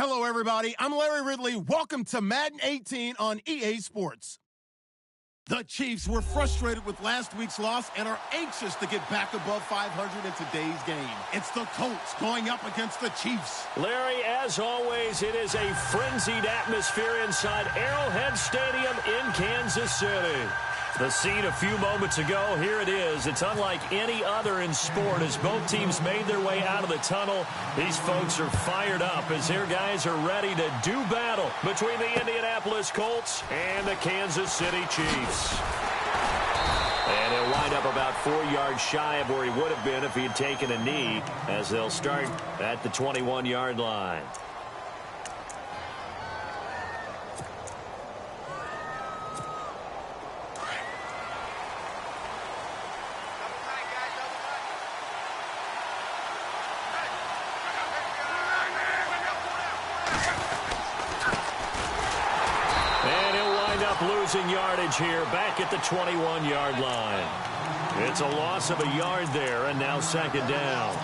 Hello, everybody. I'm Larry Ridley. Welcome to Madden 18 on EA Sports. The Chiefs were frustrated with last week's loss and are anxious to get back above 500 in today's game. It's the Colts going up against the Chiefs. Larry, as always, it is a frenzied atmosphere inside Arrowhead Stadium in Kansas City. The scene a few moments ago, here it is. It's unlike any other in sport as both teams made their way out of the tunnel. These folks are fired up as their guys are ready to do battle between the Indianapolis Colts and the Kansas City Chiefs. And he'll wind up about 4 yards shy of where he would have been if he had taken a knee as they'll start at the 21-yard line. Losing yardage here back at the 21-yard line. It's a loss of a yard there, and now second down.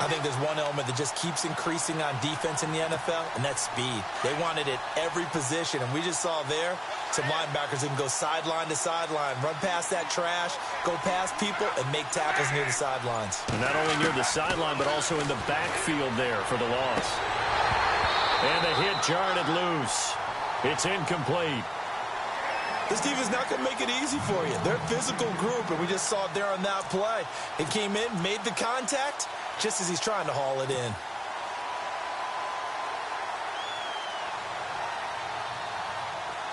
I think there's one element that just keeps increasing on defense in the NFL, and that's speed. They want it at every position, and we just saw there some linebackers who can go sideline to sideline, run past that trash, go past people, and make tackles near the sidelines. And not only near the sideline, but also in the backfield there for the loss. And the hit jarred it loose. It's incomplete. This team is not going to make it easy for you. They're a physical group, and we just saw it there on that play. It came in, made the contact, just as he's trying to haul it in.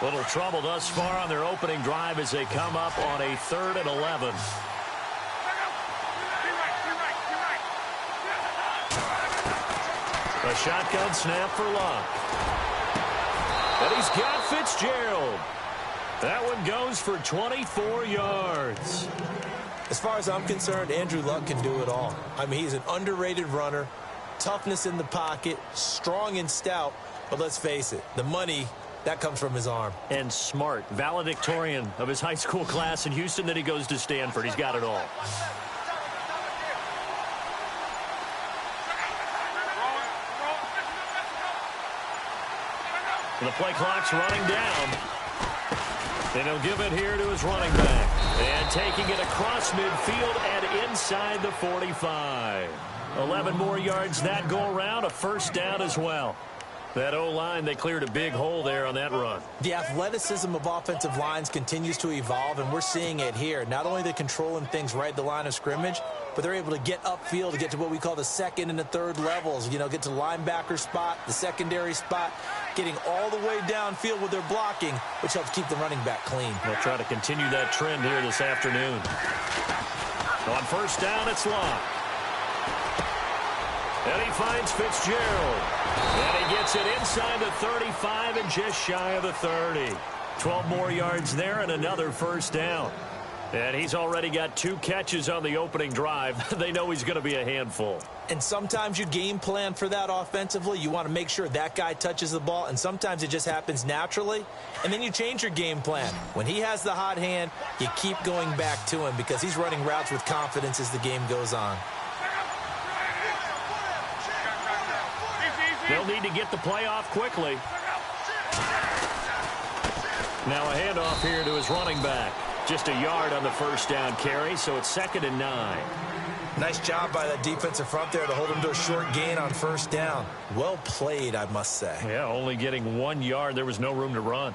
Little trouble thus far on their opening drive as they come up on a 3rd and 11. A shotgun snap for Luck. And he's got Fitzgerald. That one goes for 24 yards. As far as I'm concerned, Andrew Luck can do it all. I mean, he's an underrated runner, toughness in the pocket, strong and stout. But let's face it, the money, that comes from his arm. And smart, valedictorian of his high school class in Houston. Then he goes to Stanford. He's got it all. The play clock's running down. And he'll give it here to his running back. And taking it across midfield and inside the 45. 11 more yards that go around. A first down as well. That O-line, they cleared a big hole there on that run. The athleticism of offensive lines continues to evolve, and we're seeing it here. Not only they're controlling things right at the line of scrimmage, but they're able to get upfield to get to what we call the second and the third levels. You know, get to the linebacker spot, the secondary spot, getting all the way downfield with their blocking, which helps keep the running back clean. They'll try to continue that trend here this afternoon. On first down, it's Luck. And he finds Fitzgerald. And he gets it inside the 35 and just shy of the 30. 12 more yards there and another first down. And he's already got 2 catches on the opening drive. They know he's going to be a handful. And sometimes you game plan for that offensively. You want to make sure that guy touches the ball, and sometimes it just happens naturally. And then you change your game plan. When he has the hot hand, you keep going back to him because he's running routes with confidence as the game goes on. They'll need to get the play off quickly. Now a handoff here to his running back. Just a yard on the first down carry, so it's 2nd and 9. Nice job by that defensive front there to hold him to a short gain on first down. Well played, I must say. Yeah, only getting 1 yard. There was no room to run.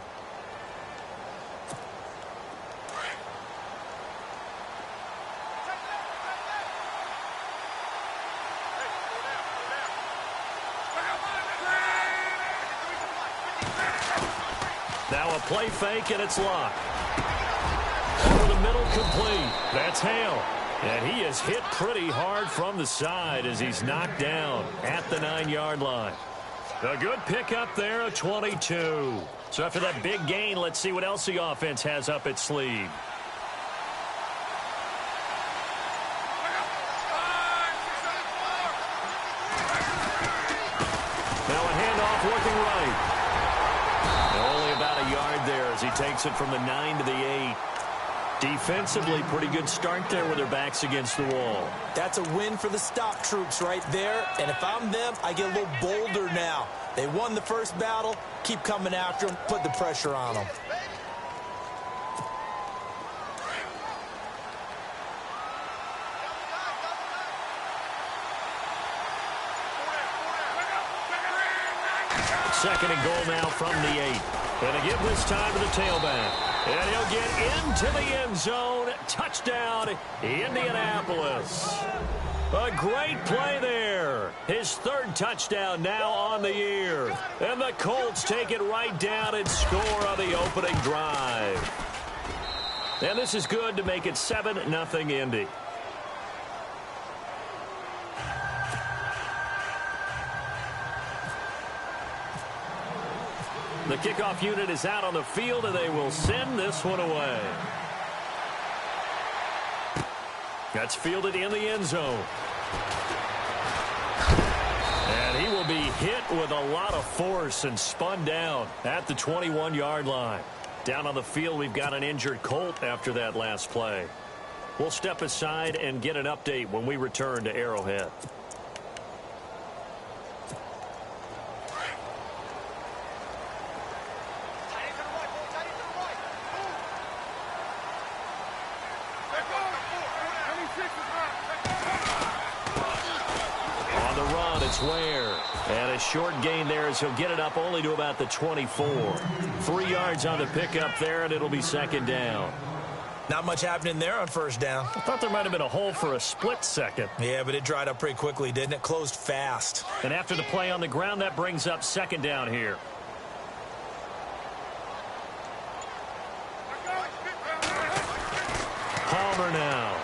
Now a play fake, and it's Luck. Over the middle, complete. That's Hale. And he is hit pretty hard from the side as he's knocked down at the 9-yard line. A good pickup there, a 22. So after that big gain, let's see what else the offense has up its sleeve. Now a handoff working right. Only about a yard there as he takes it from the 9 to the 8. Defensively, pretty good start there with their backs against the wall. That's a win for the stop troops right there. And if I'm them, I get a little bolder now. They won the first battle. Keep coming after them. Put the pressure on them. Second and goal now from the 8. And they give this time to the tailback. And he'll get into the end zone. Touchdown, Indianapolis. A great play there. His third touchdown now on the year. And the Colts take it right down and score on the opening drive. And this is good to make it 7-0 Indy. The kickoff unit is out on the field, and they will send this one away. That's fielded in the end zone. And he will be hit with a lot of force and spun down at the 21-yard line. Down on the field, we've got an injured Colt after that last play. We'll step aside and get an update when we return to Arrowhead. And a short gain there as he'll get it up only to about the 24. 3 yards on the pickup there, and it'll be second down. Not much happening there on first down. I thought there might have been a hole for a split second. Yeah, but it dried up pretty quickly, didn't it? Closed fast. And after the play on the ground, that brings up second down here. Palmer now.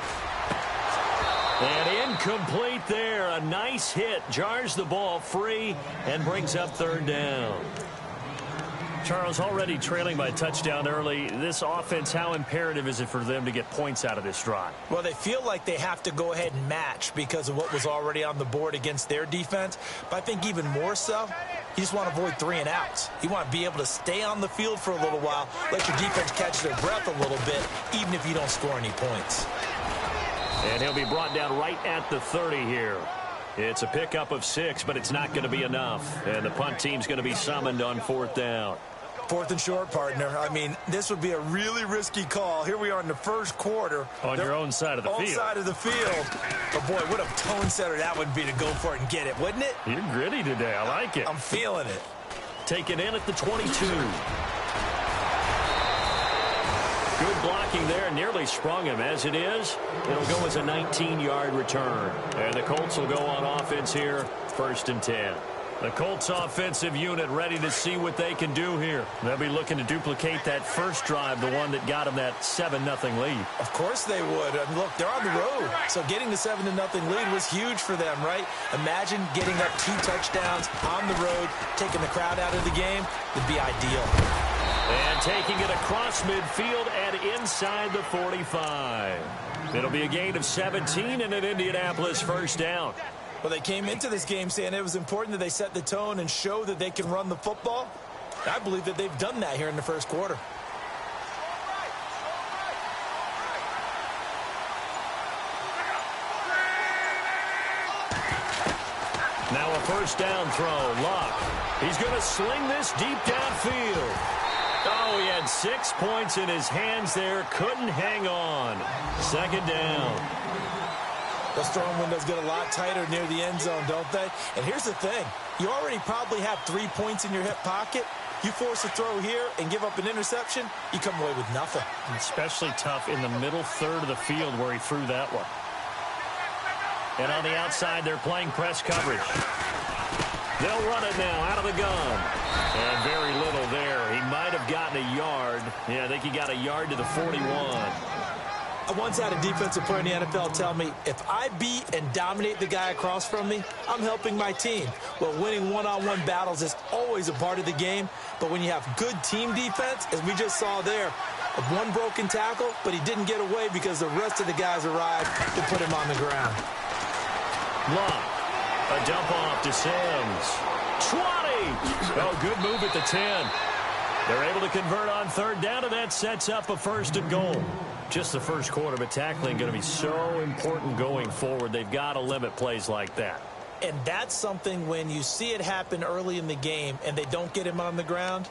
And incomplete there. A nice hit. Jars the ball free and brings up third down. Charles, already trailing by a touchdown early. This offense, how imperative is it for them to get points out of this drive? Well, they feel like they have to go ahead and match because of what was already on the board against their defense. But I think even more so, you just want to avoid 3 and outs. You want to be able to stay on the field for a little while, let your defense catch their breath a little bit, even if you don't score any points. And he'll be brought down right at the 30 here. It's a pickup of 6, but it's not going to be enough. And the punt team's going to be summoned on fourth down. 4th and short, partner. I mean, this would be a really risky call. Here we are in the first quarter. On your own side of the field. Own side of the field. But, boy, what a tone setter that would be to go for it and get it, wouldn't it? You're gritty today. I like it. I'm feeling it. Taken in at the 22. Good blocking there. Nearly sprung him. As it is, it'll go as a 19-yard return. And the Colts will go on offense here, 1st and 10. The Colts offensive unit ready to see what they can do here. They'll be looking to duplicate that first drive, the one that got them that 7-0 lead. Of course they would. And look, they're on the road. So getting the 7-0 lead was huge for them, right? Imagine getting up 2 touchdowns on the road, taking the crowd out of the game. Would be ideal. And taking it across midfield and inside the 45. It'll be a gain of 17 and an Indianapolis first down. Well, they came into this game saying it was important that they set the tone and show that they can run the football. I believe that they've done that here in the first quarter. Now a first down throw. Luck. He's going to sling this deep downfield. Oh, he had 6 points in his hands there. Couldn't hang on. Second down. Those throwing windows get a lot tighter near the end zone, don't they? And here's the thing. You already probably have 3 points in your hip pocket. You force a throw here and give up an interception, you come away with nothing. Especially tough in the middle third of the field where he threw that one. And on the outside, they're playing press coverage. They'll run it now out of the gun. And very little there. He might have gotten a yard. Yeah, I think he got a yard to the 41. I once had a defensive player in the NFL tell me, if I beat and dominate the guy across from me, I'm helping my team. Well, winning one-on-one battles is always a part of the game, but when you have good team defense, as we just saw there, one broken tackle, but he didn't get away because the rest of the guys arrived to put him on the ground. Luck, a dump off to Sims. 20! Oh, good move at the 10. They're able to convert on third down, and that sets up a 1st and goal. just the first quarter, but tackling going to be so important going forward. They've got to limit plays like that. And that's something when you see it happen early in the game and they don't get him on the ground,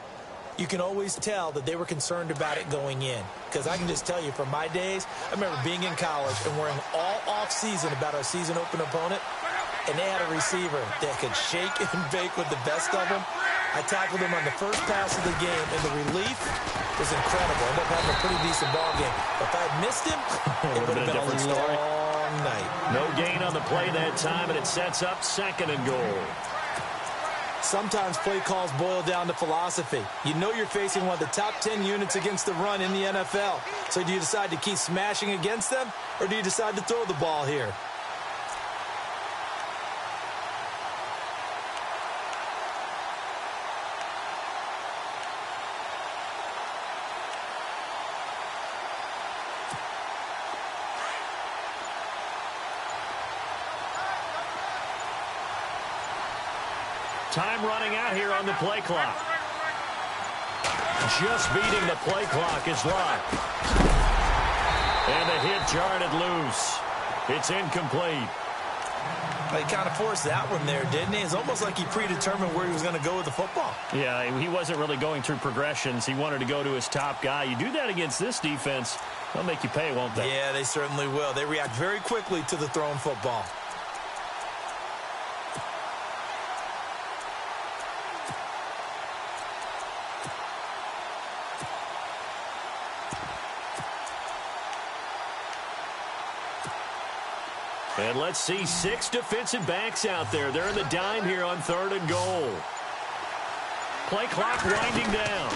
you can always tell that they were concerned about it going in. Because I can just tell you from my days, I remember being in college and worrying all off-season about our season open opponent, and they had a receiver that could shake and bake with the best of them. I tackled him on the first pass of the game, and the relief was incredible. I ended up having a pretty decent ball game. But if I had missed him, it would have been a different story. Long night. No gain on the play that time, and it sets up 2nd and goal. Sometimes play calls boil down to philosophy. You know you're facing one of the top 10 units against the run in the NFL. So do you decide to keep smashing against them, or do you decide to throw the ball here? Time running out here on the play clock. Just beating the play clock is Lott. And the hit jarred it loose. It's incomplete. He kind of forced that one there, didn't he? It's almost like he predetermined where he was going to go with the football. Yeah, he wasn't really going through progressions. He wanted to go to his top guy. You do that against this defense, they'll make you pay, won't they? Yeah, they certainly will. They react very quickly to the thrown football. And let's see 6 defensive backs out there. They're in the dime here on 3rd and goal. Play clock winding down.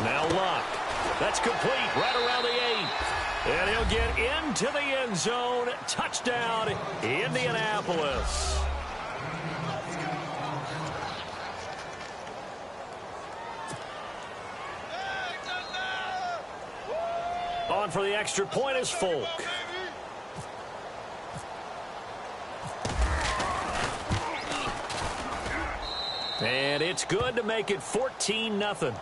Now Luck. That's complete right around the 8. And he'll get into the end zone. Touchdown, Indianapolis. On for the extra point is Folk. And it's good to make it 14-0.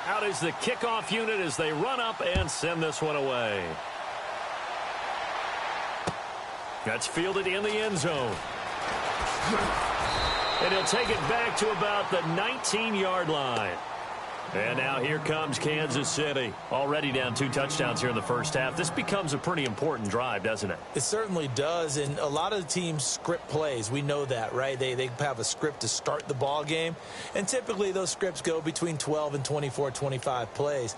Out is the kickoff unit as they run up and send this one away. That's fielded in the end zone. And he'll take it back to about the 19-yard line. And now here comes Kansas City. Already down 2 touchdowns here in the first half. This becomes a pretty important drive, doesn't it? It certainly does. And a lot of the teams script plays. We know that, right? They have a script to start the ball game. And typically those scripts go between 12 and 24, 25 plays.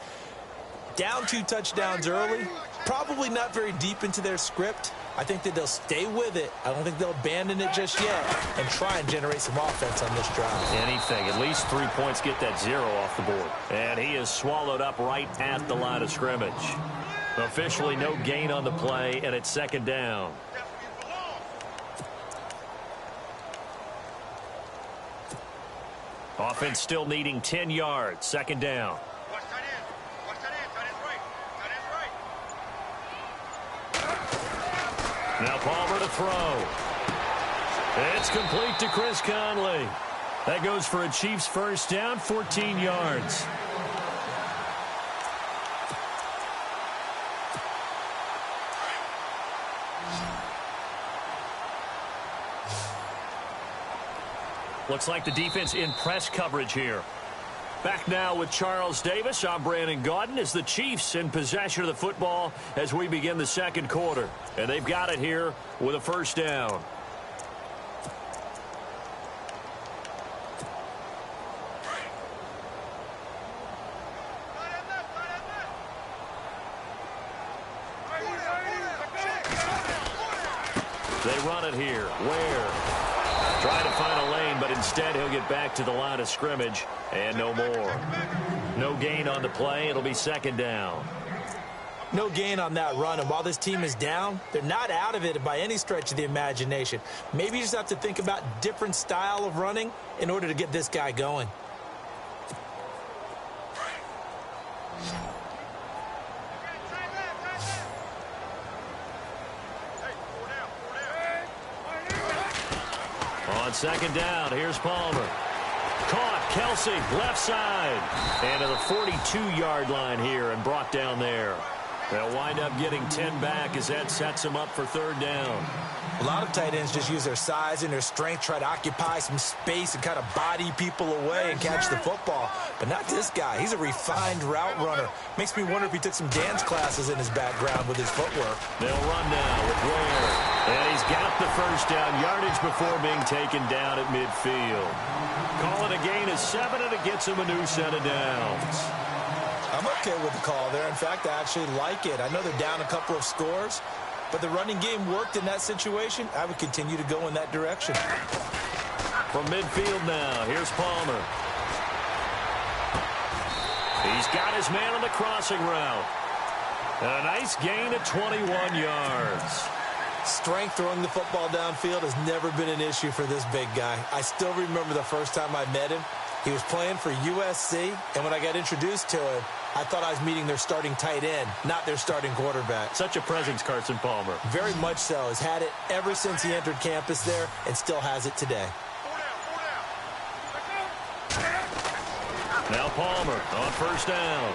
Down 2 touchdowns early, probably not very deep into their script. I think that they'll stay with it. I don't think they'll abandon it just yet and try and generate some offense on this drive. Anything. At least 3 points, get that 0 off the board. And he is swallowed up right at the line of scrimmage. Officially no gain on the play, and it's 2nd down. Offense still needing 10 yards. 2nd down. Now Palmer to throw. It's complete to Chris Conley. That goes for a Chiefs first down, 14 yards. Looks like the defense in press coverage here. Back now with Charles Davis. I'm Brandon Gaudin as the Chiefs in possession of the football as we begin the 2nd quarter. And they've got it here with a first down. They run it here. Where? Trying to find a lane, but instead he'll get back to the line of scrimmage and no more. No gain on the play. It'll be 2nd down. No gain on that run, and while this team is down, they're not out of it by any stretch of the imagination. Maybe you just have to think about different style of running in order to get this guy going. On second down, here's Palmer. Caught, Kelsey, left side. And to the 42-yard line here and brought down there. They'll wind up getting 10 back as that sets them up for third down. A lot of tight ends just use their size and their strength, try to occupy some space and kind of body people away and catch the football. But not this guy. He's a refined route runner. Makes me wonder if he took some dance classes in his background with his footwork. They'll run now with Ware. And he's got the first down yardage before being taken down at midfield. Call it a gain of 7, and it gets him a new set of downs. I'm okay with the call there. In fact, I actually like it. I know they're down a couple of scores, but the running game worked in that situation. I would continue to go in that direction. From midfield now, here's Palmer. He's got his man on the crossing route. And a nice gain of 21 yards. Strength throwing the football downfield has never been an issue for this big guy. I still remember the first time I met him. He was playing for USC, and when I got introduced to him, I thought I was meeting their starting tight end, not their starting quarterback. Such a presence, Carson Palmer. Very much so. Has had it ever since he entered campus there and still has it today. Now Palmer on first down.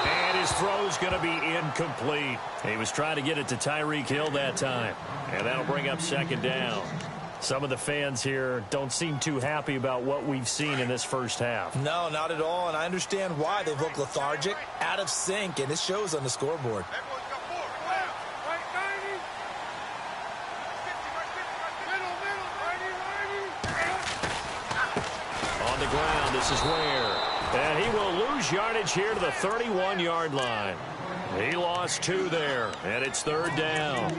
And his throw's going to be incomplete. He was trying to get it to Tyreek Hill that time. And that'll bring up second down. Some of the fans here don't seem too happy about what we've seen in this first half. No, not at all, and I understand why. They look lethargic, out of sync, and it shows on the scoreboard. On the ground, this is Ware. And he will lose yardage here to the 31-yard line. He lost 2 there, and it's third down.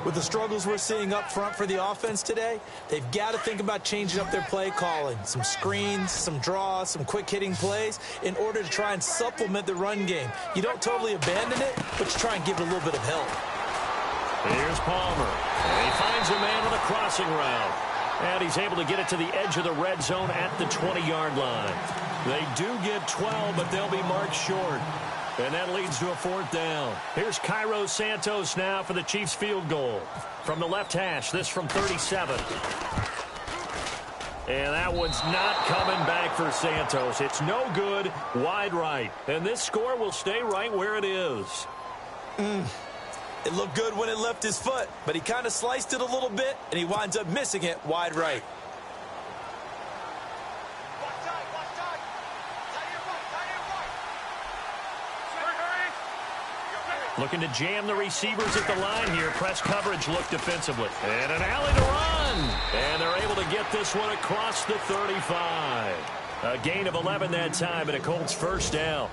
With the struggles we're seeing up front for the offense today, they've got to think about changing up their play calling. Some screens, some draws, some quick-hitting plays in order to try and supplement the run game. You don't totally abandon it, but you try and give it a little bit of help. Here's Palmer. And he finds a man on the crossing route. And he's able to get it to the edge of the red zone at the 20-yard line. They do get 12, but they'll be marked short. And that leads to a fourth down. Here's Cairo Santos now for the Chiefs field goal. From the left hash, this from 37. And that one's not coming back for Santos. It's no good, wide right. And this score will stay right where it is. It looked good when it left his foot, but he kind of sliced it a little bit, and he winds up missing it wide right. Looking to jam the receivers at the line here. Press coverage look defensively. And an alley to run. And they're able to get this one across the 35. A gain of 11 that time, and a Colts first down.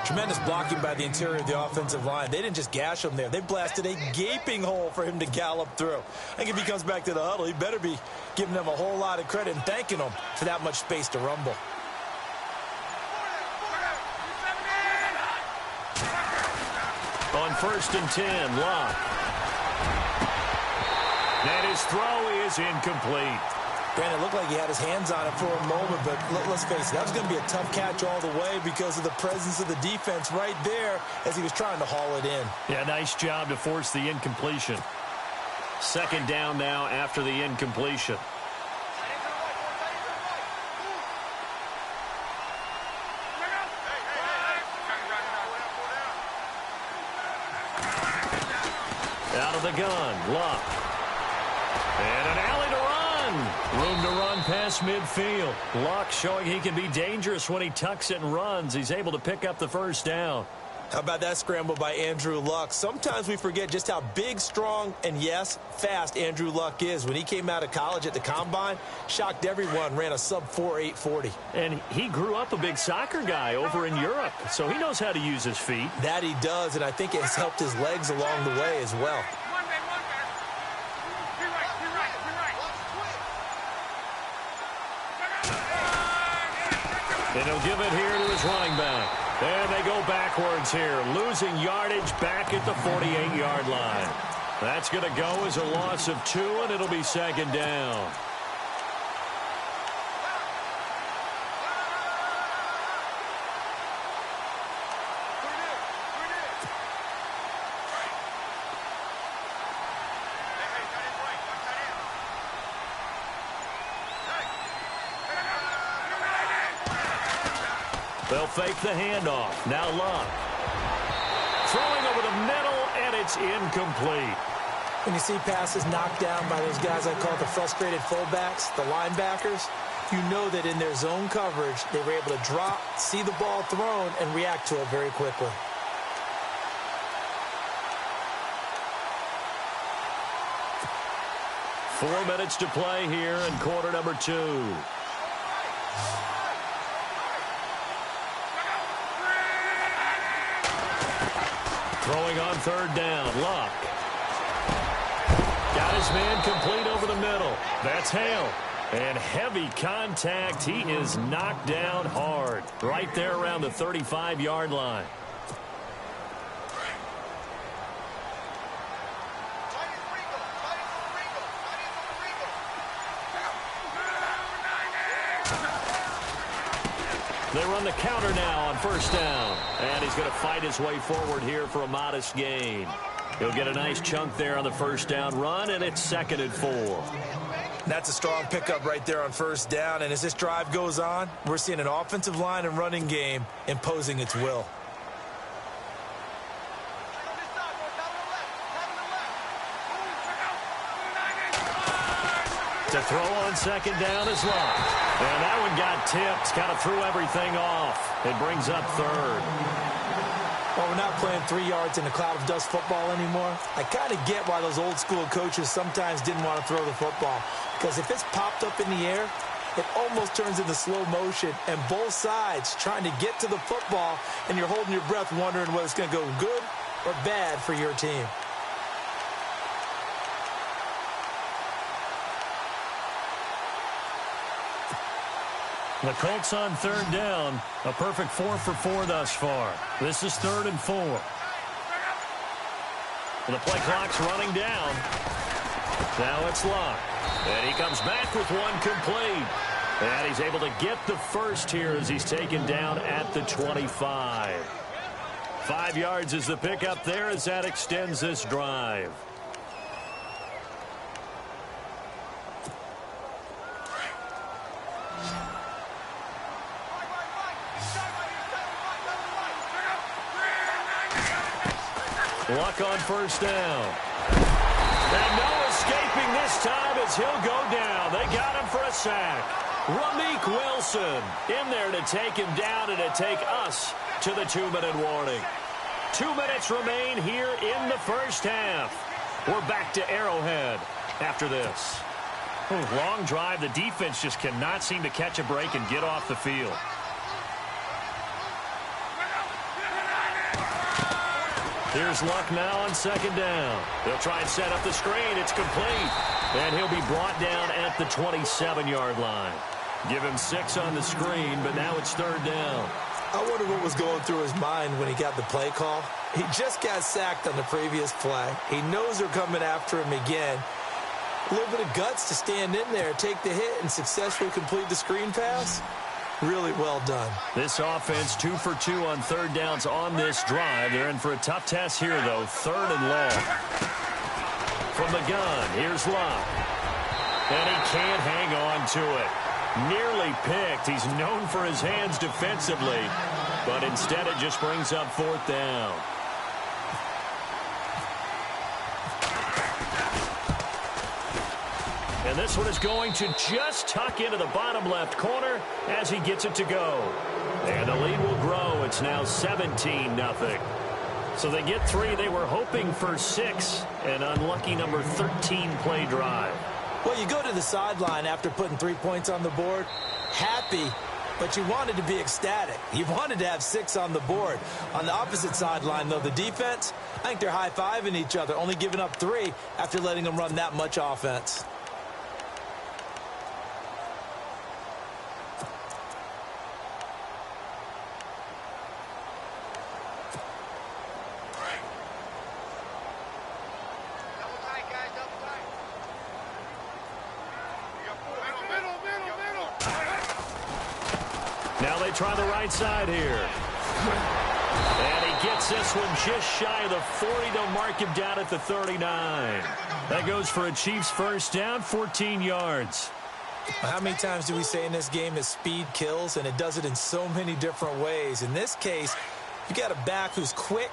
Tremendous blocking by the interior of the offensive line. They didn't just gash him there. They blasted a gaping hole for him to gallop through. I think if he comes back to the huddle, he better be giving them a whole lot of credit and thanking them for that much space to rumble. On first and 10, Locke. And his throw is incomplete. Brandon, it looked like he had his hands on it for a moment, but let's face it, that was going to be a tough catch all the way because of the presence of the defense right there as he was trying to haul it in. Yeah, nice job to force the incompletion. Second down now after the incompletion. Out of the gun, Luck. And an alley to run. Room to run past midfield. Luck showing he can be dangerous when he tucks it and runs. He's able to pick up the first down. How about that scramble by Andrew Luck? Sometimes we forget just how big, strong, and yes, fast Andrew Luck is. When he came out of college at the Combine, shocked everyone, ran a sub-4 840. And he grew up a big soccer guy over in Europe, so he knows how to use his feet. That he does, and I think it has helped his legs along the way as well. And he'll give it here to his running back. And they go backwards here, losing yardage back at the 48-yard line. That's going to go as a loss of 2, and it'll be second down. They'll fake the handoff. Now Luck. Throwing over the middle, and it's incomplete. When you see passes knocked down by those guys I call the frustrated fullbacks, the linebackers, you know that in their zone coverage, they were able to drop, see the ball thrown, and react to it very quickly. Four minutes to play here in quarter number 2. Throwing on third down, Luck. Got his man complete over the middle. That's Hale. And heavy contact. He is knocked down hard. Right there around the 35-yard line. They run the counter now on first down. And he's going to fight his way forward here for a modest gain. He'll get a nice chunk there on the first down run, and it's 2nd and 4. That's a strong pickup right there on first down. And as this drive goes on, we're seeing an offensive line and running game imposing its will. To throw on second down is Luck. And that one got tipped, kind of threw everything off. It brings up third. Well, we're not playing 3 yards in a cloud of dust football anymore. I kind of get why those old school coaches sometimes didn't want to throw the football. Because if it's popped up in the air, it almost turns into slow motion. And both sides trying to get to the football, and you're holding your breath wondering whether it's going to go good or bad for your team. The Colts on third down. A perfect 4 for 4 thus far. This is 3rd and 4. The play clock's running down. Now it's Luck. And he comes back with one complete. And he's able to get the first here as he's taken down at the 25. 5 yards is the pickup there as that extends this drive. Luck on first down. And no escaping this time as he'll go down. They got him for a sack. Ramik Wilson in there to take him down and to take us to the 2-minute warning. 2 minutes remain here in the first half. We're back to Arrowhead after this. Long drive. The defense just cannot seem to catch a break and get off the field. Here's Luck now on second down. They'll try and set up the screen. It's complete. And he'll be brought down at the 27-yard line. Give him 6 on the screen, but now it's third down. I wonder what was going through his mind when he got the play call. He just got sacked on the previous play. He knows they're coming after him again. A little bit of guts to stand in there, take the hit, and successfully complete the screen pass. Really well done. This offense 2 for 2 on third downs on this drive. They're in for a tough test here, though. 3rd and long. From the gun, here's Luck. And he can't hang on to it. Nearly picked. He's known for his hands defensively. But instead it just brings up 4th down. And this one is going to just tuck into the bottom left corner as he gets it to go. And the lead will grow. It's now 17-0. So they get 3. They were hoping for 6. An unlucky number 13 play drive. Well, you go to the sideline after putting 3 points on the board, happy, but you wanted to be ecstatic. You wanted to have 6 on the board. On the opposite sideline, though, the defense, I think they're high-fiving each other, only giving up 3 after letting them run that much offense. Now they try the right side here. And he gets this one just shy of the 40. They'll mark him down at the 39. That goes for a Chiefs first down, 14 yards. How many times do we say in this game that speed kills, and it does it in so many different ways? In this case, you got a back who's quick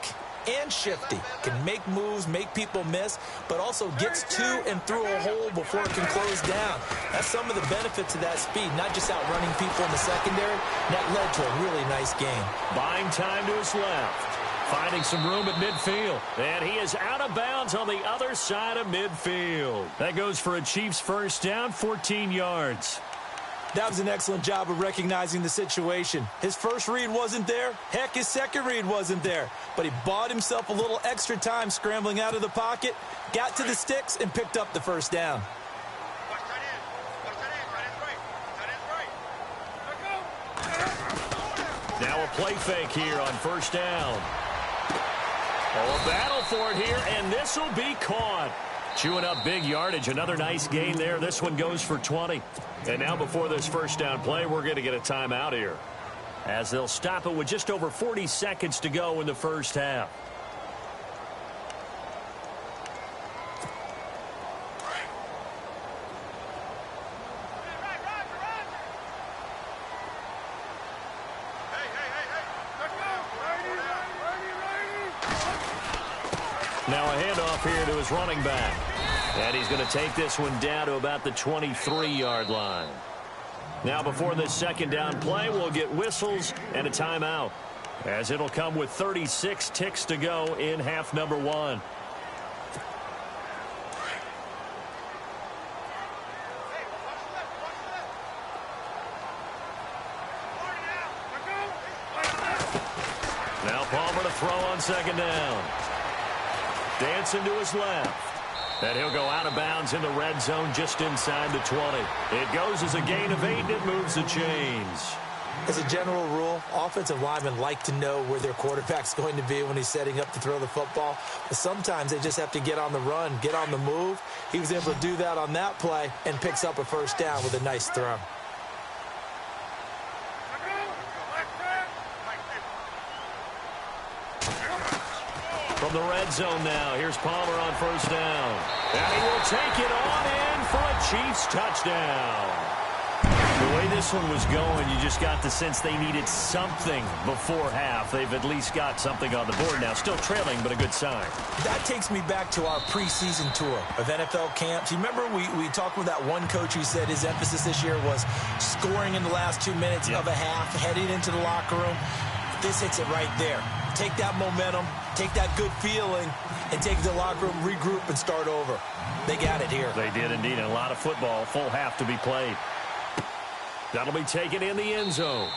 and shifty, can make moves, make people miss, but also gets to and through a hole before it can close down. That's some of the benefits of that speed, not just outrunning people in the secondary. That led to a really nice game. Buying time to his left. Finding some room at midfield. And he is out of bounds on the other side of midfield. That goes for a Chiefs first down, 14 yards. That was an excellent job of recognizing the situation. His first read wasn't there. Heck, his second read wasn't there. But he bought himself a little extra time scrambling out of the pocket, got to the sticks, and picked up the first down. Now a play fake here on first down. Oh, a battle for it here, and this will be caught. Chewing up big yardage. Another nice gain there. This one goes for 20. And now before this first down play, we're going to get a timeout here, as they'll stop it with just over 40 seconds to go in the first half. Now a handoff here to his running back. And he's going to take this one down to about the 23-yard line. Now before this second down play, we'll get whistles and a timeout, as it'll come with 36 ticks to go in half number one. Now Palmer to throw on second down. Dancing to his left. And he'll go out of bounds in the red zone just inside the 20. It goes as a gain of 8, and it moves the chains. As a general rule, offensive linemen like to know where their quarterback's going to be when he's setting up to throw the football. But sometimes they just have to get on the run, get on the move. He was able to do that on that play and picks up a first down with a nice throw. From the red zone now, here's Palmer on first down. And he will take it on in for a Chiefs touchdown. The way this one was going, you just got the sense they needed something before half. They've at least got something on the board now. Still trailing, but a good sign. That takes me back to our preseason tour of NFL camps. You remember we talked with that one coach who said his emphasis this year was scoring in the last 2 minutes of a half, heading into the locker room. This hits it right there. Take that momentum, take that good feeling, and take it to the locker room, regroup, and start over. They got it here. They did indeed, and a lot of football, full half to be played. That'll be taken in the end zone.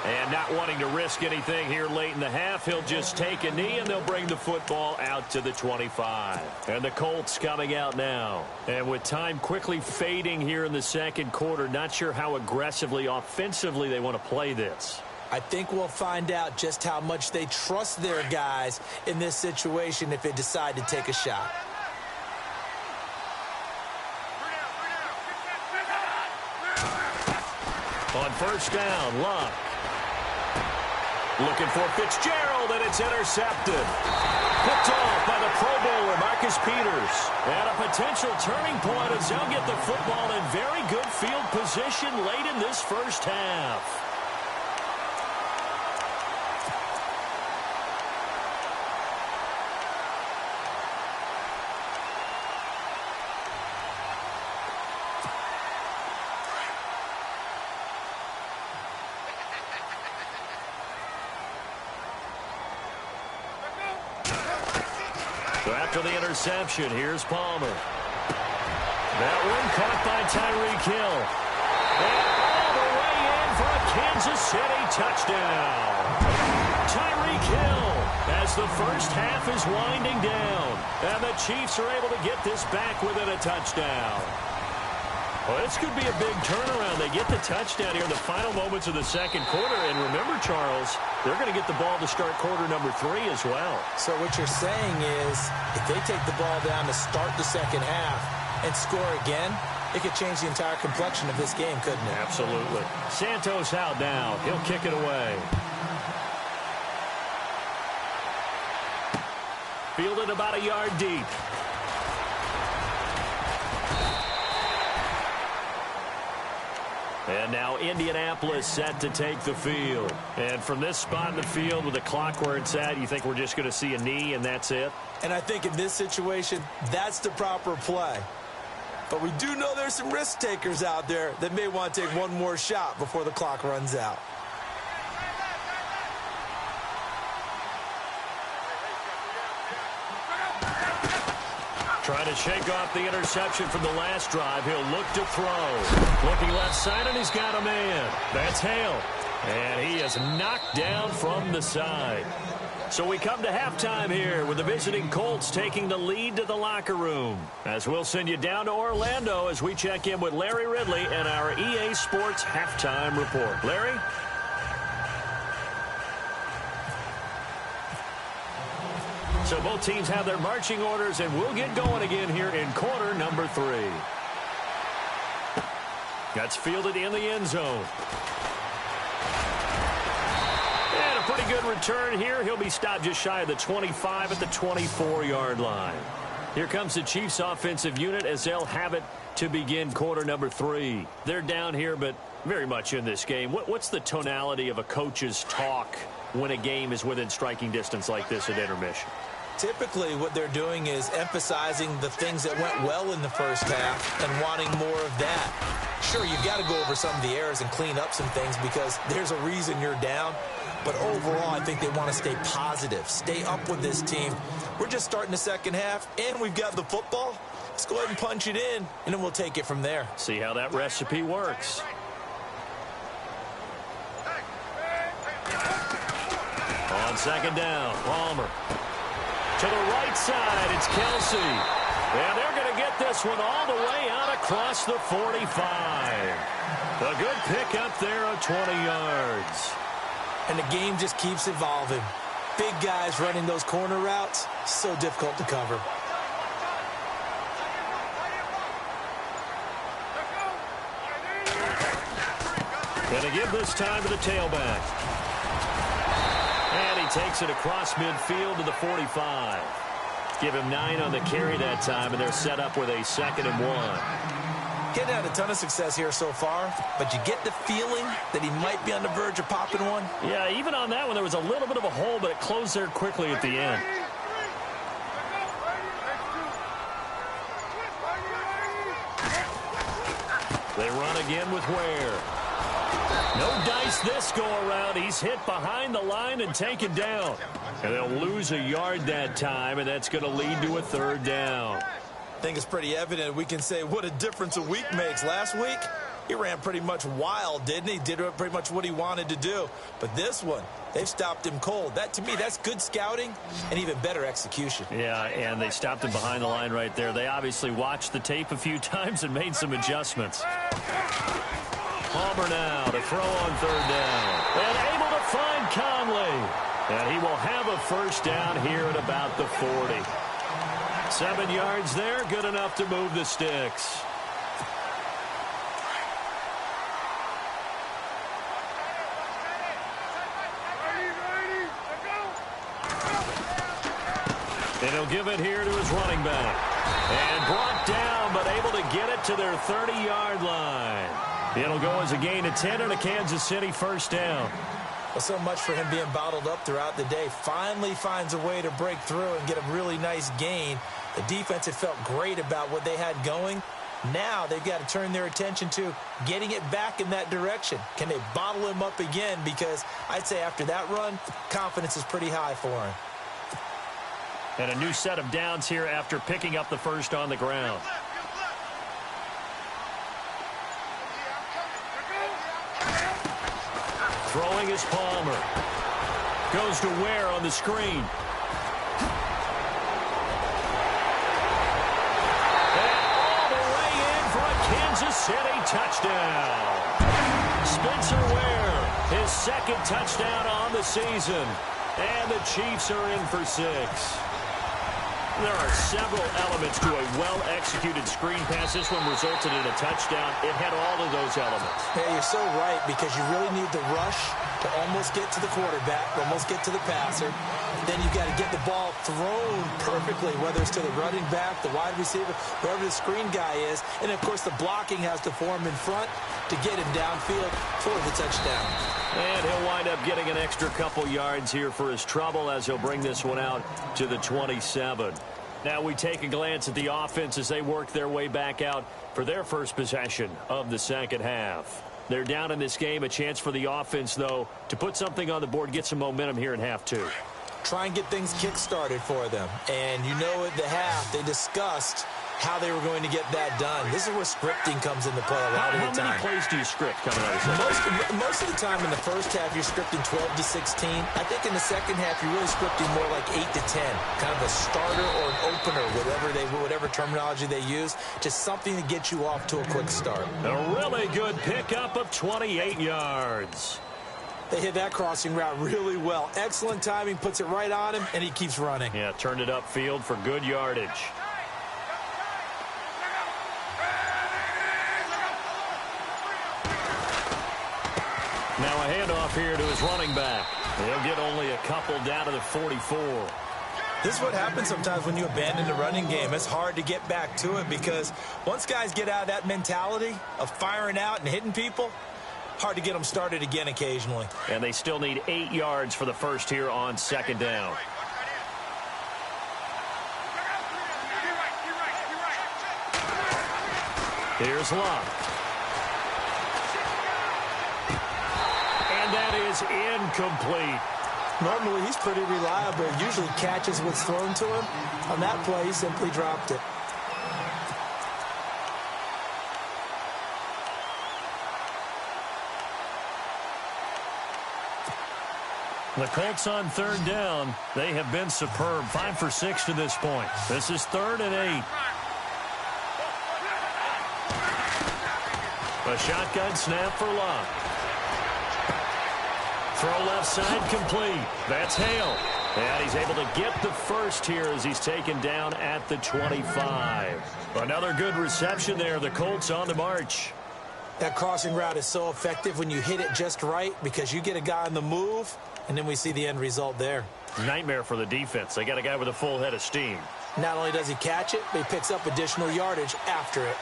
And not wanting to risk anything here late in the half, he'll just take a knee, and they'll bring the football out to the 25. And the Colts coming out now. And with time quickly fading here in the second quarter, not sure how aggressively, offensively they want to play this. I think we'll find out just how much they trust their guys in this situation if they decide to take a shot. On first down, Luck. Looking for Fitzgerald, and it's intercepted. Picked off by the Pro Bowler, Marcus Peters. And a potential turning point as they'll get the football in very good field position late in this first half. So after the interception, here's Palmer. That one caught by Tyreek Hill. And all the way in for a Kansas City touchdown. Tyreek Hill as the first half is winding down. And the Chiefs are able to get this back within a touchdown. Well, this could be a big turnaround. They get the touchdown here in the final moments of the second quarter. And remember, Charles, they're going to get the ball to start quarter number 3 as well. So what you're saying is if they take the ball down to start the second half and score again, it could change the entire complexion of this game, couldn't it? Absolutely. Santos out now. He'll kick it away. Fielded about a yard deep. And now Indianapolis set to take the field. And from this spot in the field with the clock where it's at, you think we're just going to see a knee and that's it? And I think in this situation, that's the proper play. But we do know there's some risk takers out there that may want to take one more shot before the clock runs out. Trying to shake off the interception from the last drive. He'll look to throw. Looking left side, and he's got a man. That's Hale. And he is knocked down from the side. So we come to halftime here with the visiting Colts taking the lead to the locker room. As we'll send you down to Orlando as we check in with Larry Ridley and our EA Sports Halftime Report. Larry? So both teams have their marching orders, and we'll get going again here in quarter number 3. That's fielded in the end zone. And a pretty good return here. He'll be stopped just shy of the 25 at the 24-yard line. Here comes the Chiefs offensive unit as they'll have it to begin quarter number 3. They're down here, but very much in this game. What's the tonality of a coach's talk when a game is within striking distance like this at intermission? Typically, what they're doing is emphasizing the things that went well in the first half and wanting more of that. Sure, you've got to go over some of the errors and clean up some things because there's a reason you're down. But overall, I think they want to stay positive, stay up with this team. We're just starting the second half, and we've got the football. Let's go ahead and punch it in, and then we'll take it from there. See how that recipe works. On second down, Palmer. To the right side, it's Kelsey. And they're going to get this one all the way out across the 45. A good pick up there of 20 yards. And the game just keeps evolving. Big guys running those corner routes, so difficult to cover. Going to give this time to the tailback. And he takes it across midfield to the 45. Give him 9 on the carry that time, and they're set up with a 2nd and 1. Getting had a ton of success here so far, but you get the feeling that he might be on the verge of popping one. Yeah, even on that one, there was a little bit of a hole, but it closed there quickly at the end. They run again with Ware. No dice this go-around. He's hit behind the line and taken down. And they'll lose a yard that time, and that's going to lead to a 3rd down. I think it's pretty evident. We can say what a difference a week makes. Last week, he ran pretty much wild, didn't he? Did pretty much what he wanted to do. But this one, they've stopped him cold. That, to me, that's good scouting and even better execution. Yeah, and they stopped him behind the line right there. They obviously watched the tape a few times and made some adjustments. Palmer now to throw on 3rd down. And able to find Conley. And he will have a 1st down here at about the 40. 7 yards there, good enough to move the sticks. And he'll give it here to his running back. And brought down, but able to get it to their 30-yard line. It'll go as a gain of 10 and a Kansas City 1st down. Well, so much for him being bottled up throughout the day. Finally finds a way to break through and get a really nice gain. The defense had felt great about what they had going. Now they've got to turn their attention to getting it back in that direction. Can they bottle him up again? Because I'd say after that run, confidence is pretty high for him. And a new set of downs here after picking up the 1st on the ground. Throwing is Palmer. Goes to Ware on the screen. And all the way in for a Kansas City touchdown. Spencer Ware, his 2nd touchdown on the season. And the Chiefs are in for 6. There are several elements to a well-executed screen pass. This one resulted in a touchdown. It had all of those elements. Yeah, you're so right, because you really need the rush to almost get to the quarterback, almost get to the passer. Then you've got to get the ball thrown perfectly, whether it's to the running back, the wide receiver, wherever the screen guy is. And, of course, the blocking has to form in front to get him downfield for the touchdown. And he'll wind up getting an extra couple yards here for his trouble as he'll bring this one out to the 27. Now we take a glance at the offense as they work their way back out for their first possession of the second half. They're down in this game. A chance for the offense, though, to put something on the board, get some momentum here in half two. Try and get things kick-started for them. And you know at the half, they discussed how they were going to get that done. This is where scripting comes into play a lot of the time. How many plays do you script coming out of this? Most of the time in the first half, you're scripting 12 to 16. I think in the second half, you're really scripting more like 8 to 10. Kind of a starter or an opener, whatever terminology they use. Just something to get you off to a quick start. A really good pickup of 28 yards. They hit that crossing route really well. Excellent timing, puts it right on him, and he keeps running. Yeah, turned it upfield for good yardage. Now a handoff here to his running back. He'll get only a couple down to the 44. This is what happens sometimes when you abandon the running game. It's hard to get back to it because once guys get out of that mentality of firing out and hitting people, hard to get them started again occasionally. And they still need 8 yards for the first here on second down. Here's Love. And that is incomplete. Normally, he's pretty reliable. Usually catches what's thrown to him. On that play, he simply dropped it. The Colts on third down. They have been superb. 5 for 6 to this point. This is 3rd and 8. A shotgun snap for Love. Throw left side complete. That's Hale. And he's able to get the first here as he's taken down at the 25. Another good reception there. The Colts on the march. That crossing route is so effective when you hit it just right because you get a guy on the move, and then we see the end result there. Nightmare for the defense. They got a guy with a full head of steam. Not only does he catch it, but he picks up additional yardage after it.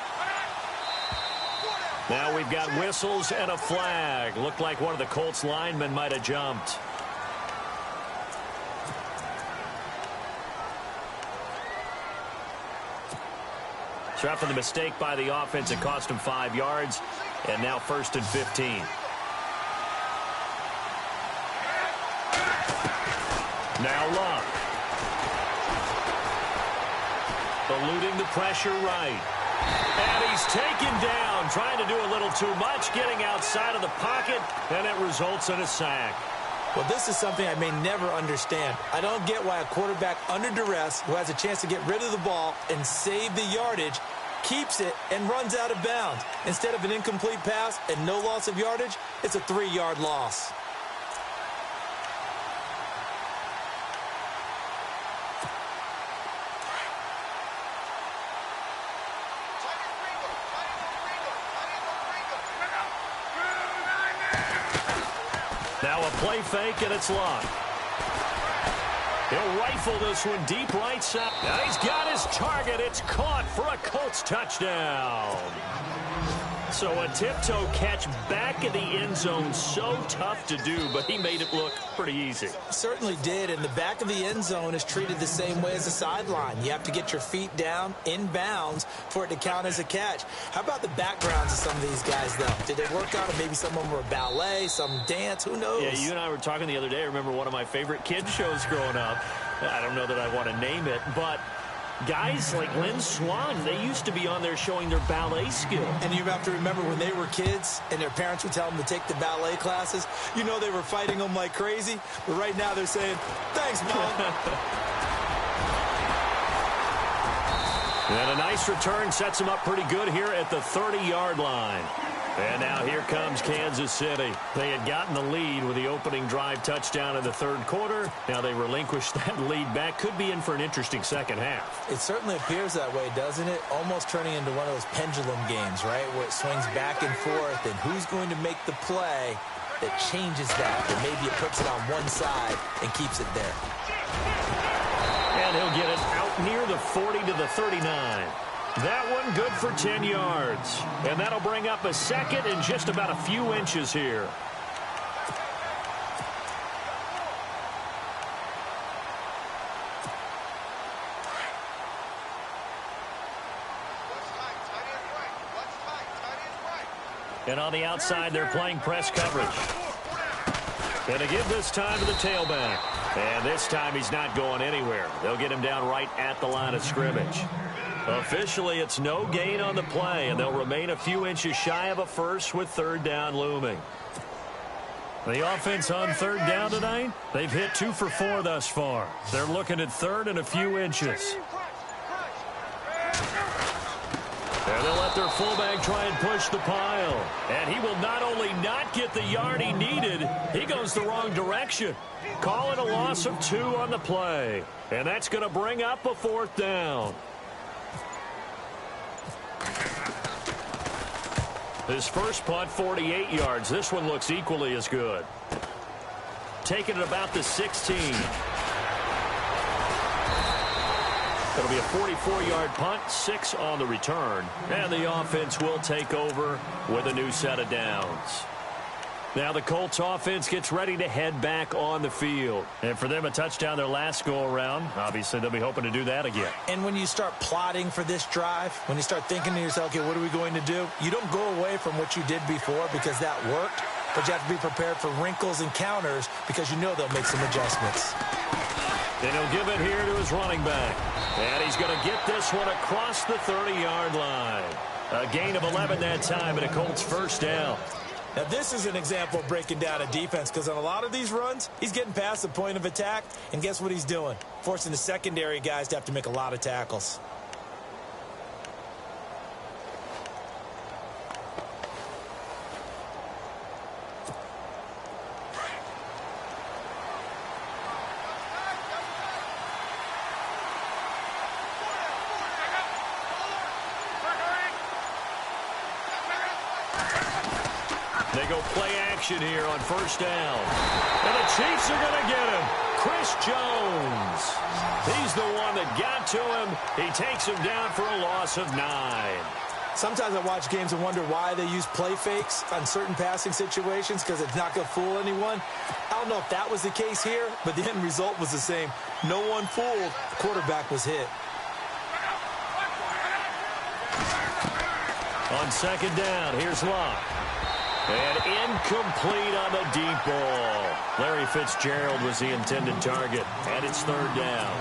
Now we've got whistles and a flag. Looked like one of the Colts linemen might have jumped. So after the mistake by the offense, it cost him 5 yards. And now 1st and 15. Now Love. Eluding the pressure right. And he's taken down, trying to do a little too much, getting outside of the pocket, and it results in a sack. Well, this is something I may never understand. I don't get why a quarterback under duress who has a chance to get rid of the ball and save the yardage keeps it and runs out of bounds. Instead of an incomplete pass and no loss of yardage, it's a 3-yard loss. Now a play fake, and it's Love. He'll rifle this one deep right side. Now he's got his target. It's caught for a Colts touchdown. So a tiptoe catch back in the end zone, so tough to do, but he made it look pretty easy. Certainly did, and the back of the end zone is treated the same way as the sideline. You have to get your feet down in bounds for it to count as a catch. How about the backgrounds of some of these guys, though? Did they work out, or maybe some of them were ballet, some dance? Who knows? Yeah, you and I were talking the other day. I remember one of my favorite kids shows growing up. I don't know that I want to name it, but guys like Lynn Swan, they used to be on there showing their ballet skill. And you have to remember when they were kids and their parents would tell them to take the ballet classes, you know they were fighting them like crazy. But right now they're saying, thanks, Mom. And a nice return sets them up pretty good here at the 30-yard line. And now here comes Kansas City. They had gotten the lead with the opening drive touchdown in the third quarter. Now they relinquished that lead back. Could be in for an interesting second half. It certainly appears that way, doesn't it? Almost turning into one of those pendulum games, right, where it swings back and forth, and who's going to make the play that changes that. Or maybe it puts it on one side and keeps it there. And he'll get it out near the 40 to the 39. That one good for 10 yards. And that'll bring up a second and just about a few inches here. And on the outside, they're playing press coverage. Going to give this time to the tailback. And this time he's not going anywhere. They'll get him down right at the line of scrimmage. Officially, it's no gain on the play, and they'll remain a few inches shy of a first with third down looming. The offense on third down tonight, they've hit 2 for 4 thus far. They're looking at third and a few inches. And they'll let their fullback try and push the pile. And he will not only not get the yard he needed, he goes the wrong direction. Call it a loss of 2 on the play. And that's going to bring up a fourth down. His first punt, 48 yards. This one looks equally as good. Taking it about the 16. It'll be a 44-yard punt, 6 on the return. And the offense will take over with a new set of downs. Now the Colts offense gets ready to head back on the field. And for them, a touchdown their last go-around. Obviously, they'll be hoping to do that again. And when you start plotting for this drive, when you start thinking to yourself, okay, what are we going to do? You don't go away from what you did before because that worked. But you have to be prepared for wrinkles and counters because you know they'll make some adjustments. Then he'll give it here to his running back. And he's going to get this one across the 30-yard line. A gain of 11 that time and a Colts first down. Now, this is an example of breaking down a defense because on a lot of these runs, he's getting past the point of attack, and guess what he's doing? Forcing the secondary guys to have to make a lot of tackles. They go play action here on first down. And the Chiefs are going to get him. Chris Jones. He's the one that got to him. He takes him down for a loss of 9. Sometimes I watch games and wonder why they use play fakes on certain passing situations because it's not going to fool anyone. I don't know if that was the case here, but the end result was the same. No one fooled. The quarterback was hit. On second down, here's Locke. And incomplete on the deep ball. Larry Fitzgerald was the intended target. And it's third down.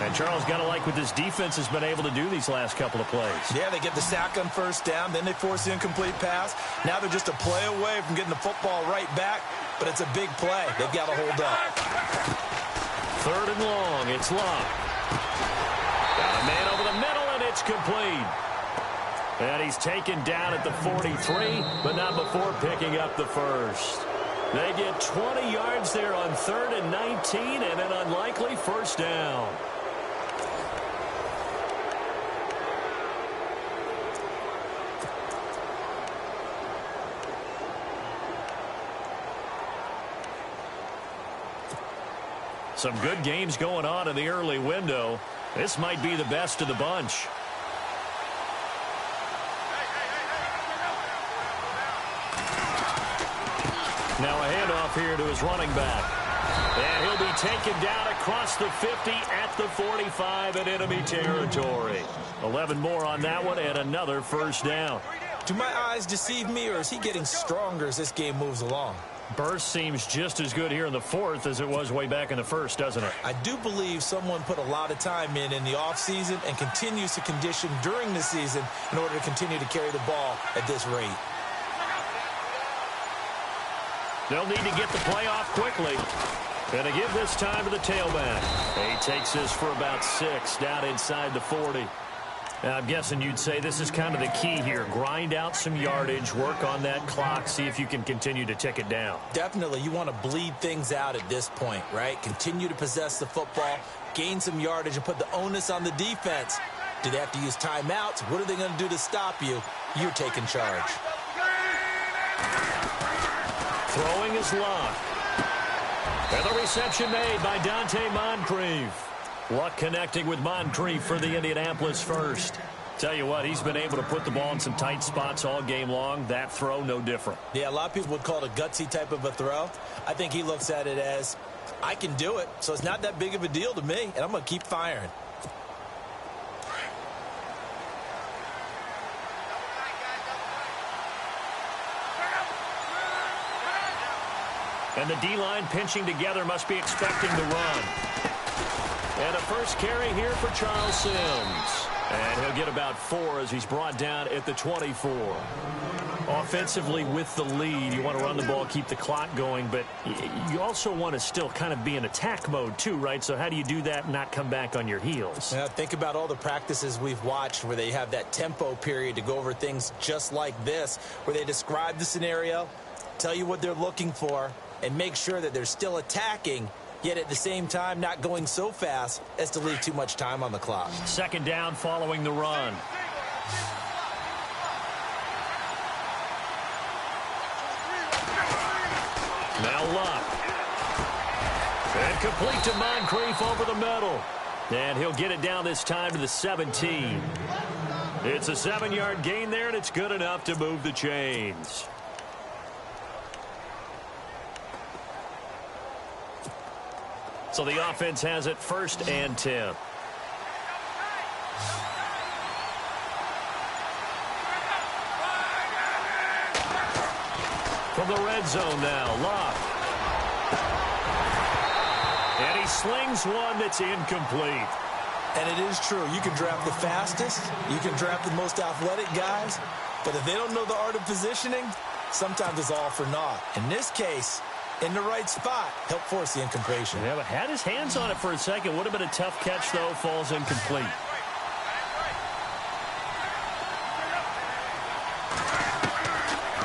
And Charles, got to like what this defense has been able to do these last couple of plays. Yeah, they get the sack on first down. Then they force the incomplete pass. Now they're just a play away from getting the football right back. But it's a big play. They've got to hold up. Third and long. It's Locke. Got a man over the middle, and it's complete. And he's taken down at the 43, but not before picking up the first. They get 20 yards there on third and 19 and an unlikely first down. Some good games going on in the early window. This might be the best of the bunch. Now a handoff here to his running back. And he'll be taken down across the 50 at the 45 in enemy territory. 11 more on that one and another first down. Do my eyes deceive me, or is he getting stronger as this game moves along? Burst seems just as good here in the fourth as it was way back in the first, doesn't it? I do believe someone put a lot of time in the offseason and continues to condition during the season in order to continue to carry the ball at this rate. They'll need to get the play off quickly. And to give this time to the tailback. He takes this for about 6 down inside the 40. Now, I'm guessing you'd say this is kind of the key here. Grind out some yardage, work on that clock, see if you can continue to tick it down. Definitely. You want to bleed things out at this point, right? Continue to possess the football, gain some yardage, and put the onus on the defense. Do they have to use timeouts? What are they going to do to stop you? You're taking charge. Throwing is Luck. And the reception made by Dante Moncrief. Luck connecting with Moncrief for the Indianapolis first. Tell you what, he's been able to put the ball in some tight spots all game long. That throw, no different. Yeah, a lot of people would call it a gutsy type of a throw. I think he looks at it as, I can do it, so it's not that big of a deal to me, and I'm going to keep firing. And the D-line pinching together, must be expecting the run. And a first carry here for Charles Sims. And he'll get about 4 as he's brought down at the 24. Offensively with the lead, you want to run the ball, keep the clock going, but you also want to still kind of be in attack mode too, right? So how do you do that and not come back on your heels? Now, think about all the practices we've watched where they have that tempo period to go over things just like this, where they describe the scenario, tell you what they're looking for, and make sure that they're still attacking, yet at the same time not going so fast as to leave too much time on the clock. Second down following the run. Now Luck. And complete to Moncrief over the middle. And he'll get it down this time to the 17. It's a 7-yard gain there, and it's good enough to move the chains. So the offense has it 1st and 10. From the red zone now, Luck. And he slings one that's incomplete. And it is true. You can draft the fastest. You can draft the most athletic guys. But if they don't know the art of positioning, sometimes it's all for naught. In this case, in the right spot, helped force the incompletion. Yeah, but had his hands on it for a second. Would have been a tough catch, though. Falls incomplete.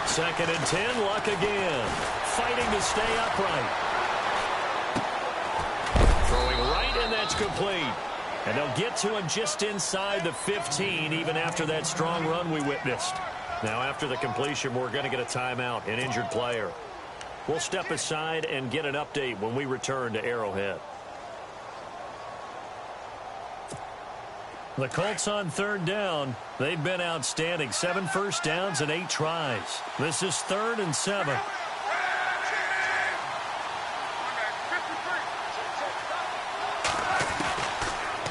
Second and 10, Luck again. Fighting to stay upright. Throwing right, and that's complete. And they'll get to him just inside the 15, even after that strong run we witnessed. Now, after the completion, we're going to get a timeout, an injured player. We'll step aside and get an update when we return to Arrowhead. The Colts on 3rd down. They've been outstanding. 7 first downs and 8 tries. This is 3rd and 7.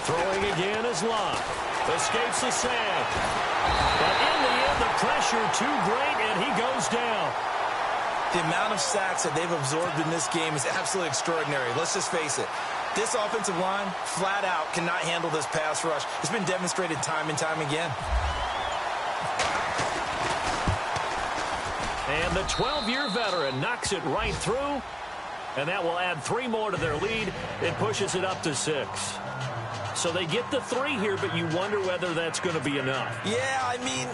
Throwing again is Luck. Escapes the sack. But in the end, the pressure too great, and he goes down. The amount of sacks that they've absorbed in this game is absolutely extraordinary. Let's just face it. This offensive line, flat out, cannot handle this pass rush. It's been demonstrated time and time again. And the 12-year veteran knocks it right through. And that will add 3 more to their lead. It pushes it up to 6. So they get the 3 here, but you wonder whether that's going to be enough. Yeah, I mean,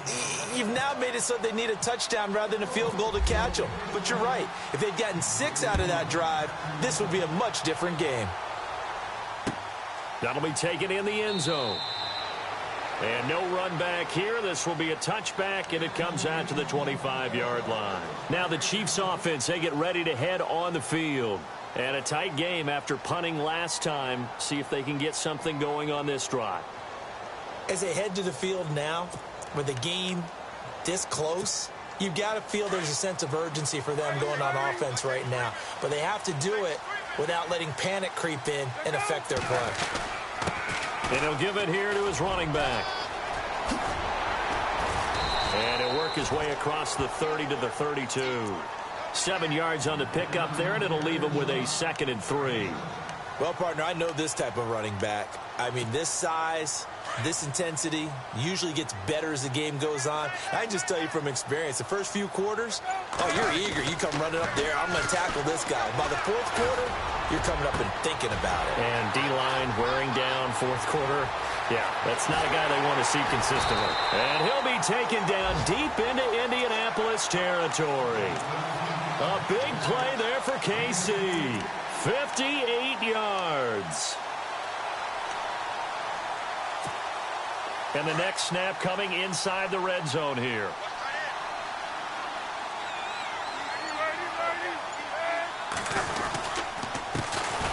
you've now made it so they need a touchdown rather than a field goal to catch them. But you're right. If they'd gotten 6 out of that drive, this would be a much different game. That'll be taken in the end zone. And no run back here. This will be a touchback, and it comes out to the 25-yard line. Now the Chiefs offense, they get ready to head on the field. And a tight game after punting last time. See if they can get something going on this drive. As they head to the field now, with the game this close, you've got to feel there's a sense of urgency for them going on offense right now. But they have to do it without letting panic creep in and affect their play. And he'll give it here to his running back. And he'll work his way across the 30 to the 32. 7 yards on the pickup there, and it'll leave him with a 2nd and 3. Well, partner, I know this type of running back. I mean, this size, this intensity usually gets better as the game goes on. I can just tell you from experience, the first few quarters, oh, you're eager. You come running up there. I'm going to tackle this guy. By the 4th quarter, you're coming up and thinking about it. And D-line wearing down 4th quarter. Yeah, that's not a guy they want to see consistently. And he'll be taken down deep into Indianapolis territory. A big play there for KC. 58 yards. And the next snap coming inside the red zone here.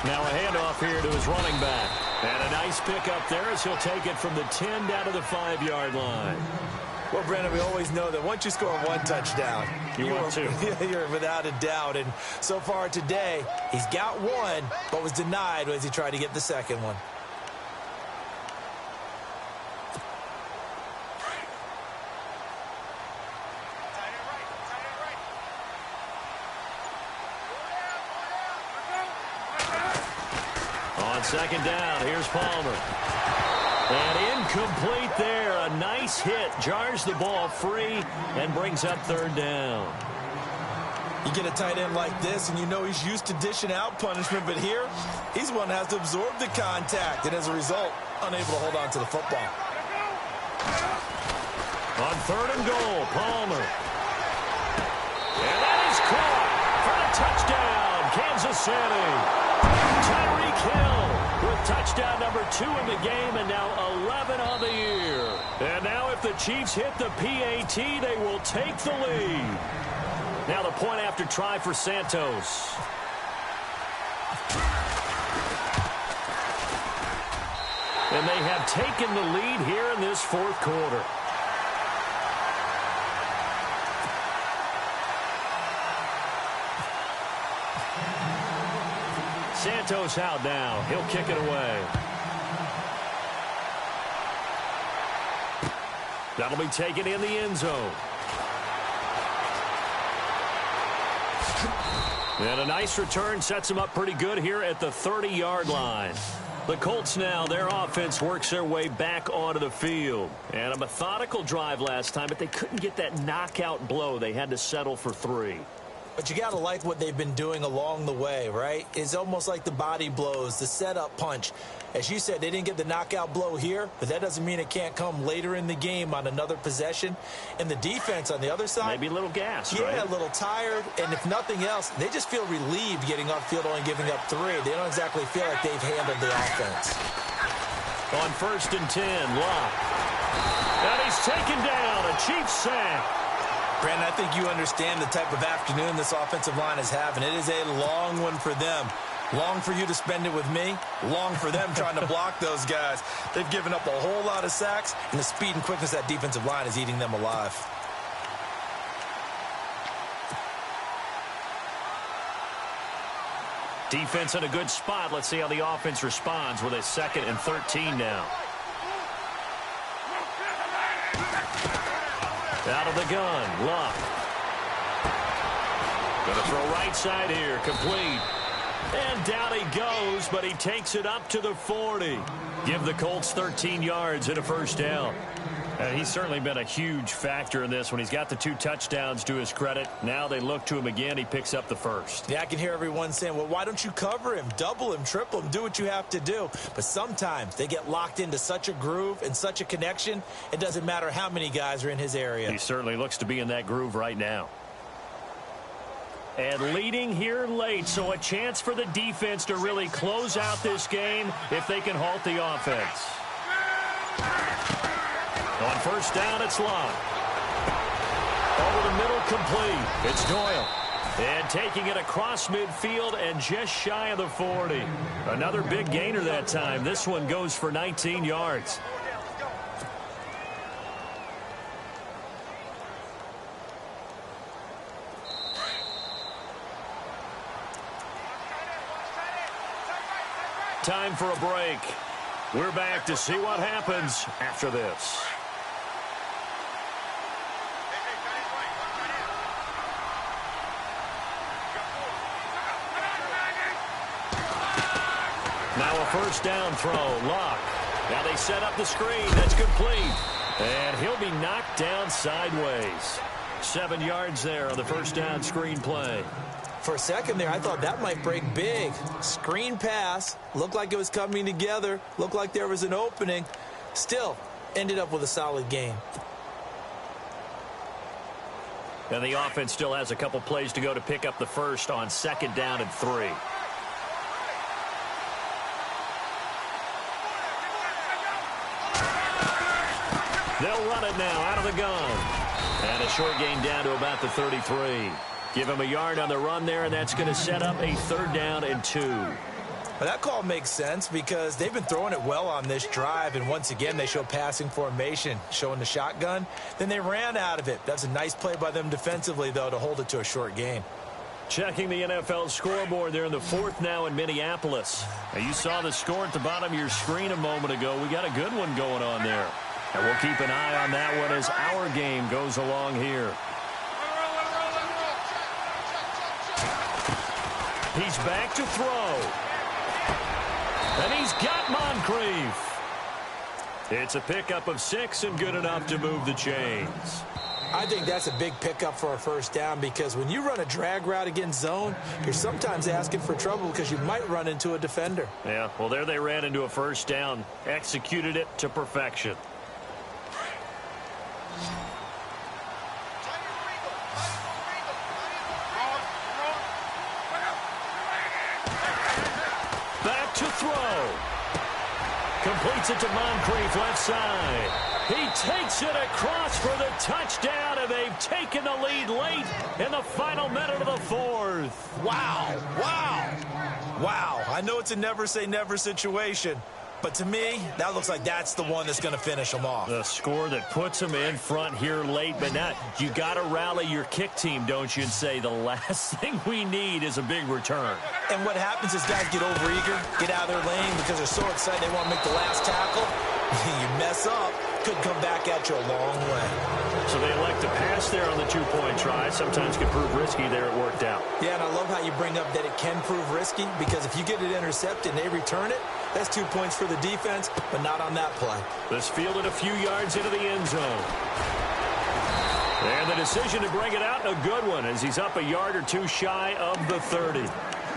Now a handoff here to his running back. And a nice pick up there as he'll take it from the 10 down to the 5-yard line. Well, Brandon, we always know that once you score one touchdown, you're without a doubt. And so far today, he's got one, but was denied as he tried to get the second one. On second down, here's Palmer. And incomplete there. A nice hit. Jars the ball free and brings up third down. You get a tight end like this, and you know he's used to dishing out punishment, but here, he's the one that has to absorb the contact, and as a result, unable to hold on to the football. On third and goal, Palmer. And that is caught for a touchdown, Kansas City. Tyreek Hill with touchdown number 2 in the game, and now 11 on the year. And now if the Chiefs hit the PAT, they will take the lead. Now the point after try for Santos. And they have taken the lead here in this fourth quarter. Santos out now. He'll kick it away. That'll be taken in the end zone. And a nice return sets him up pretty good here at the 30-yard line. The Colts now, their offense works their way back onto the field. And a methodical drive last time, but they couldn't get that knockout blow. They had to settle for 3. But you got to like what they've been doing along the way, right? It's almost like the body blows, the setup punch. As you said, they didn't get the knockout blow here, but that doesn't mean it can't come later in the game on another possession. And the defense on the other side, maybe a little gassed, yeah, right? A little tired. And if nothing else, they just feel relieved getting upfield, only giving up 3. They don't exactly feel like they've handled the offense. On first and 10, Locke. And he's taken down, a Chiefs sack. Brandon, I think you understand the type of afternoon this offensive line is having. It is a long one for them. Long for you to spend it with me. Long for them trying to block those guys. They've given up a whole lot of sacks, and the speed and quickness of that defensive line is eating them alive. Defense in a good spot. Let's see how the offense responds with a 2nd and 13 now. Out of the gun, Luck. Gonna throw right side here, complete. And down he goes, but he takes it up to the 40. Give the Colts 13 yards and a first down. And he's certainly been a huge factor in this when he's got the 2 touchdowns to his credit. Now they look to him again. He picks up the first. Yeah, I can hear everyone saying, well, why don't you cover him, double him, triple him, do what you have to do. But sometimes they get locked into such a groove and such a connection, it doesn't matter how many guys are in his area. He certainly looks to be in that groove right now. And leading here late, so a chance for the defense to really close out this game if they can halt the offense. On first down, it's Locke. Over the middle, complete. It's Doyle. And taking it across midfield and just shy of the 40. Another big gainer that time. This one goes for 19 yards. Time for a break. We're back to see what happens after this. Now a first down throw, Locke. Now they set up the screen. That's complete. And he'll be knocked down sideways. 7 yards there on the first down screen play. For a second there, I thought that might break big. Screen pass. Looked like it was coming together. Looked like there was an opening. Still, ended up with a solid game. And the offense still has a couple plays to go to pick up the first on 2nd down and 3. They'll run it now out of the gun. And a short gain down to about the 33. Give him a yard on the run there, and that's going to set up a 3rd down and 2. Well, that call makes sense because they've been throwing it well on this drive, and once again, they show passing formation, showing the shotgun. Then they ran out of it. That's a nice play by them defensively, though, to hold it to a short gain. Checking the NFL scoreboard there in the fourth now in Minneapolis. Now, you saw the score at the bottom of your screen a moment ago. We got a good one going on there. And we'll keep an eye on that one as our game goes along here. He's back to throw. And he's got Moncrief. It's a pickup of 6 and good enough to move the chains. I think that's a big pickup for a first down because when you run a drag route against zone, you're sometimes asking for trouble because you might run into a defender. Yeah, well, there they ran into a first down. Executed it to perfection. Back to throw. Completes it to Moncrief left side. He takes it across for the touchdown, and they've taken the lead late in the final minute of the fourth. Wow, wow, wow. I know it's a never say never situation, but to me, that looks like that's the one that's going to finish them off. The score that puts them in front here late, but now you got to rally your kick team, don't you, and say the last thing we need is a big return. And what happens is guys get overeager, get out of their lane because they're so excited they want to make the last tackle. You mess up, could come back at you a long way. So they elect to pass there on the two-point try. Sometimes can prove risky. There it worked out. Yeah, and I love how you bring up that it can prove risky because if you get it intercepted and they return it, that's 2 points for the defense, but not on that play. This fielded a few yards into the end zone. And the decision to bring it out, a good one, as he's up a yard or two shy of the 30.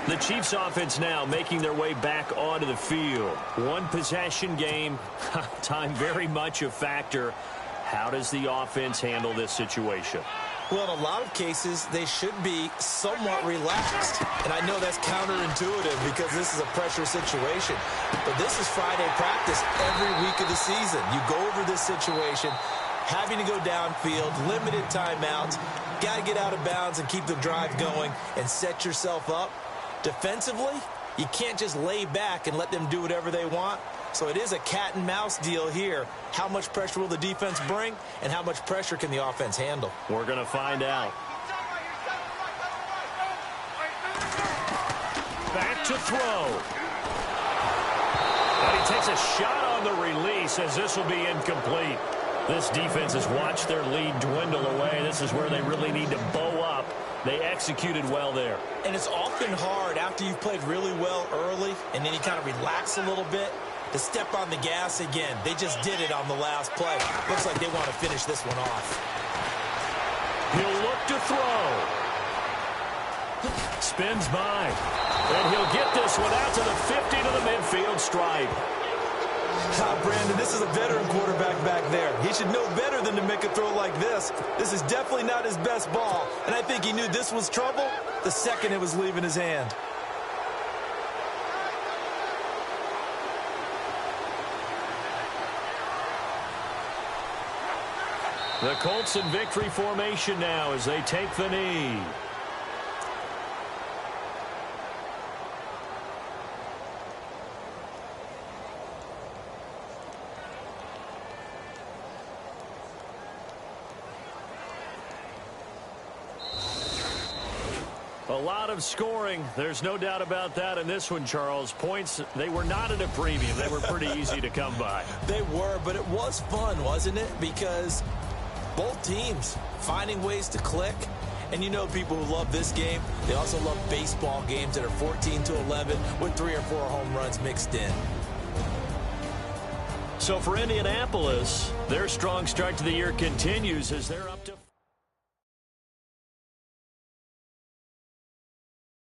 The Chiefs offense now making their way back onto the field. One possession game, time very much a factor. How does the offense handle this situation? Well, in a lot of cases, they should be somewhat relaxed. And I know that's counterintuitive because this is a pressure situation. But this is Friday practice every week of the season. You go over this situation, having to go downfield, limited timeouts, got to get out of bounds and keep the drive going and set yourself up. Defensively, you can't just lay back and let them do whatever they want. So it is a cat and mouse deal here. How much pressure will the defense bring, and how much pressure can the offense handle? We're going to find out. Back to throw. And he takes a shot on the release as this will be incomplete. This defense has watched their lead dwindle away. This is where they really need to bow up. They executed well there. And it's often hard after you've played really well early and then you kind of relax a little bit to step on the gas again. They just did it on the last play. Looks like they want to finish this one off. He'll look to throw. Spins by. And he'll get this one out to the 50 to the midfield stripe. Brandon, this is a veteran quarterback back there. He should know better than to make a throw like this. This is definitely not his best ball, and I think he knew this was trouble the second it was leaving his hand. The Colts in victory formation now as they take the knee. A lot of scoring. There's no doubt about that in this one, Charles. Points, they were not at a premium. They were pretty easy to come by. They were, but it was fun, wasn't it? Because both teams finding ways to click. And you know people who love this game, they also love baseball games that are 14-11 with 3 or 4 home runs mixed in. So for Indianapolis, their strong start to the year continues as they're up.